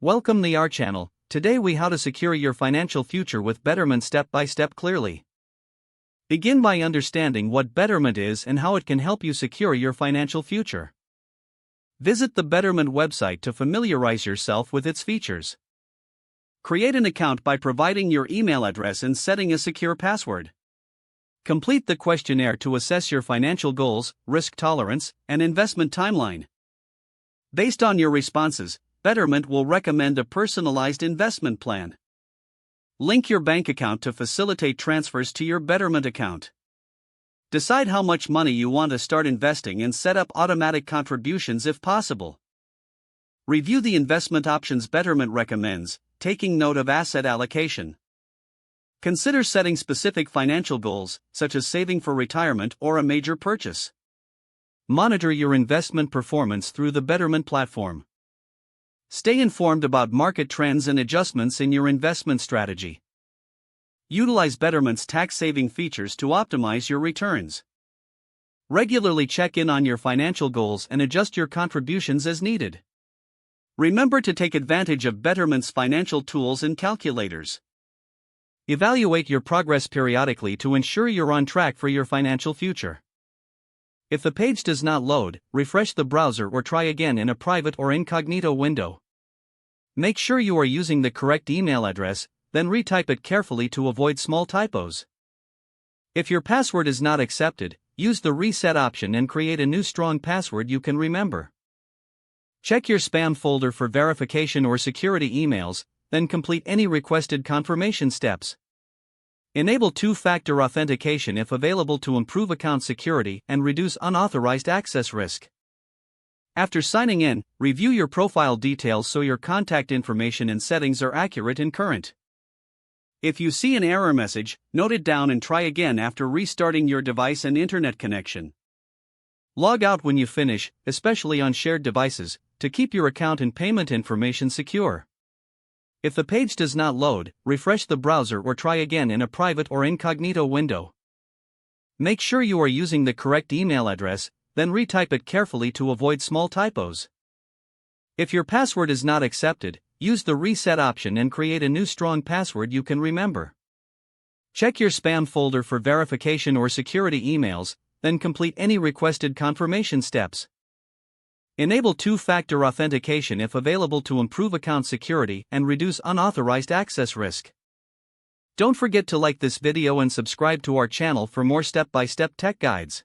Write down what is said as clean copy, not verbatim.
Welcome to our channel. Today we how to secure your financial future with Betterment step by step clearly. Begin by understanding what Betterment is and how it can help you secure your financial future. Visit the Betterment website to familiarize yourself with its features. Create an account by providing your email address and setting a secure password. Complete the questionnaire to assess your financial goals, risk tolerance, and investment timeline. Based on your responses, Betterment will recommend a personalized investment plan. Link your bank account to facilitate transfers to your Betterment account. Decide how much money you want to start investing and set up automatic contributions if possible. Review the investment options Betterment recommends, taking note of asset allocation. Consider setting specific financial goals, such as saving for retirement or a major purchase. Monitor your investment performance through the Betterment platform. Stay informed about market trends and adjustments in your investment strategy. Utilize Betterment's tax-saving features to optimize your returns. Regularly check in on your financial goals and adjust your contributions as needed. Remember to take advantage of Betterment's financial tools and calculators. Evaluate your progress periodically to ensure you're on track for your financial future. If the page does not load, refresh the browser or try again in a private or incognito window. Make sure you are using the correct email address, then retype it carefully to avoid small typos. If your password is not accepted, use the reset option and create a new strong password you can remember. Check your spam folder for verification or security emails, then complete any requested confirmation steps. Enable two-factor authentication if available to improve account security and reduce unauthorized access risk. After signing in, review your profile details so your contact information and settings are accurate and current. If you see an error message, note it down and try again after restarting your device and internet connection. Log out when you finish, especially on shared devices, to keep your account and payment information secure. If the page does not load, refresh the browser or try again in a private or incognito window. Make sure you are using the correct email address, then retype it carefully to avoid small typos. If your password is not accepted, use the reset option and create a new strong password you can remember. Check your spam folder for verification or security emails, then complete any requested confirmation steps. Enable two-factor authentication if available to improve account security and reduce unauthorized access risk. Don't forget to like this video and subscribe to our channel for more step-by-step tech guides.